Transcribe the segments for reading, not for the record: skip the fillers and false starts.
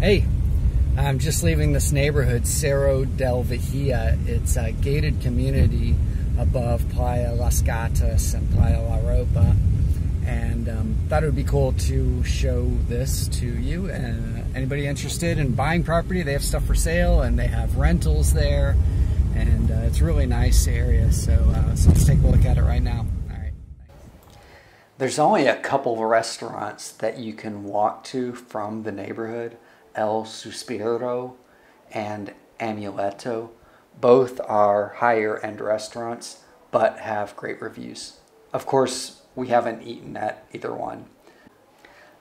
Hey, I'm just leaving this neighborhood, Cerro del Vigia. It's a gated community above Playa Las Gatas and Playa La Ropa. And thought it would be cool to show this to you. And anybody interested in buying property, they have stuff for sale and they have rentals there. And it's a really nice area. So let's take a look at it right now. All right. There's only a couple of restaurants that you can walk to from the neighborhood. El Suspiro and Amuleto. Both are higher end restaurants but have great reviews. Of course, we haven't eaten at either one.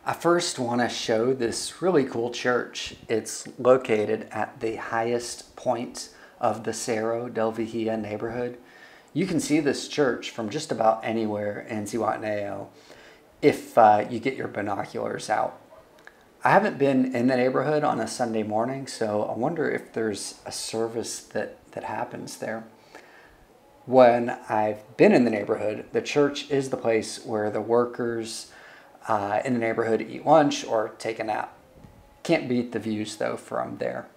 I first want to show this really cool church. It's located at the highest point of the Cerro del Vigia neighborhood. You can see this church from just about anywhere in Zihuatanejo if you get your binoculars out. I haven't been in the neighborhood on a Sunday morning, so I wonder if there's a service that happens there. When I've been in the neighborhood, the church is the place where the workers in the neighborhood eat lunch or take a nap. Can't beat the views though from there.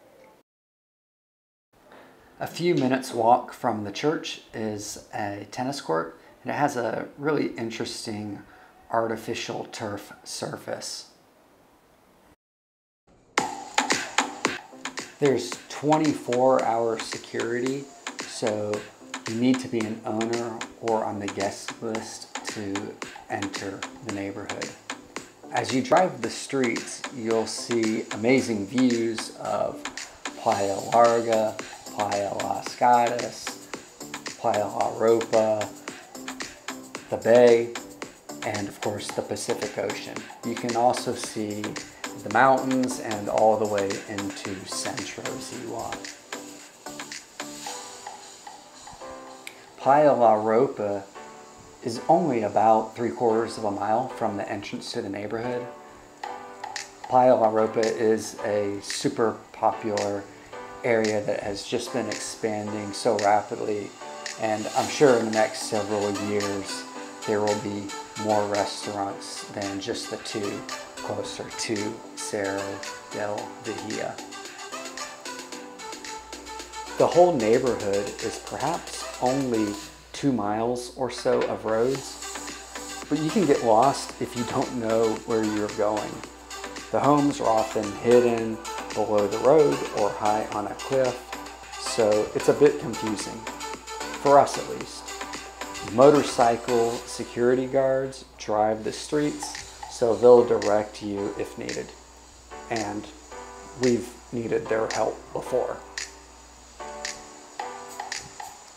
A few minutes walk from the church is a tennis court, and it has a really interesting artificial turf surface. There's 24-hour security, so you need to be an owner or on the guest list to enter the neighborhood. As you drive the streets, you'll see amazing views of Playa Larga, Playa Las Gatas, Playa La Ropa, the bay, and of course the Pacific Ocean. You can also see the mountains and all the way into Centro Zihua. Playa La Ropa is only about 3/4 of a mile from the entrance to the neighborhood. Playa La Ropa is a super popular area that has just been expanding so rapidly, and I'm sure in the next several years there will be more restaurants than just the two closer to Cerro del Vigia. The whole neighborhood is perhaps only 2 miles or so of roads, but you can get lost if you don't know where you're going. The homes are often hidden below the road or high on a cliff, so it's a bit confusing, for us at least. Motorcycle security guards drive the streets, so they'll direct you if needed, and we've needed their help before.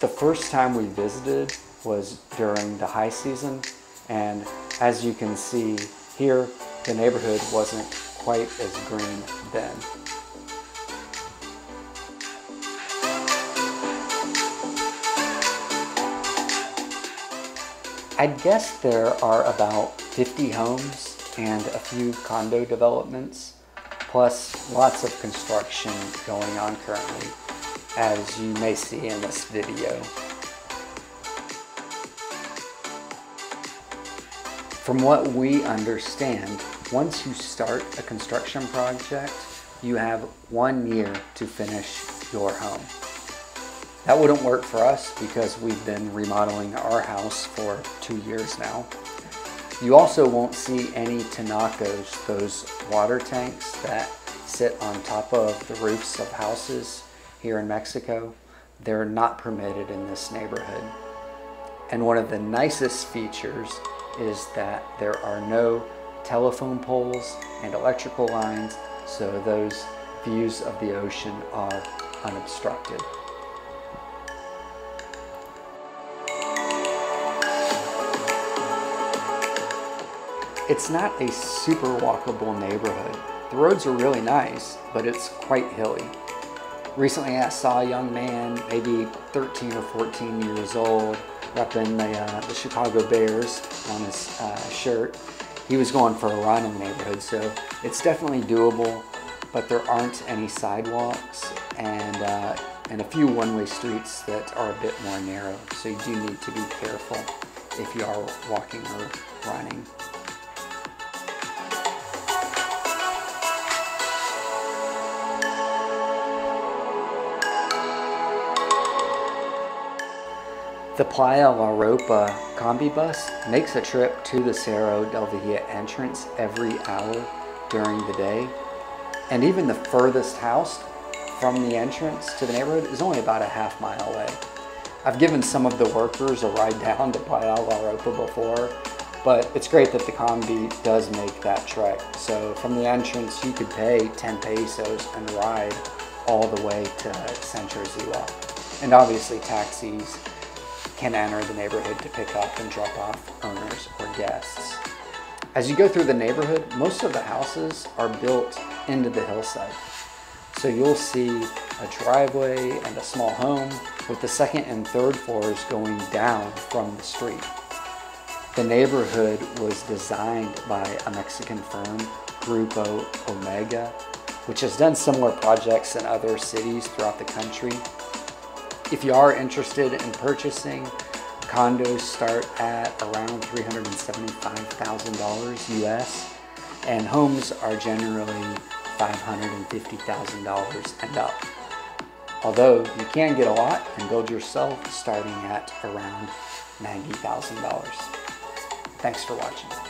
The first time we visited was during the high season, and as you can see here, the neighborhood wasn't quite as green then. I'd guess there are about 50 homes and a few condo developments, plus lots of construction going on currently, as you may see in this video. From what we understand, once you start a construction project, you have 1 year to finish your home. That wouldn't work for us because we've been remodeling our house for 2 years now. You also won't see any tinacos, those water tanks that sit on top of the roofs of houses here in Mexico. They're not permitted in this neighborhood. And one of the nicest features is that there are no telephone poles and electrical lines, so those views of the ocean are unobstructed. It's not a super walkable neighborhood. The roads are really nice, but it's quite hilly. Recently I saw a young man, maybe 13 or 14 years old, repping the Chicago Bears on his shirt. He was going for a run in the neighborhood, so it's definitely doable, but there aren't any sidewalks and a few one-way streets that are a bit more narrow, so you do need to be careful if you are walking or running. The Playa La Ropa combi bus makes a trip to the Cerro del Vigia entrance every hour during the day. And even the furthest house from the entrance to the neighborhood is only about a half mile away. I've given some of the workers a ride down to Playa La Ropa before, but it's great that the combi does make that trek. So from the entrance, you could pay 10 pesos and ride all the way to Centro Zihua. And obviously taxis can enter the neighborhood to pick up and drop off owners or guests. As you go through the neighborhood, most of the houses are built into the hillside. So you'll see a driveway and a small home with the second and third floors going down from the street. The neighborhood was designed by a Mexican firm, Grupo Omega, which has done similar projects in other cities throughout the country. If you are interested in purchasing, condos start at around $375,000 US, and homes are generally $550,000 and up. Although you can get a lot and build yourself starting at around $90,000. Thanks for watching.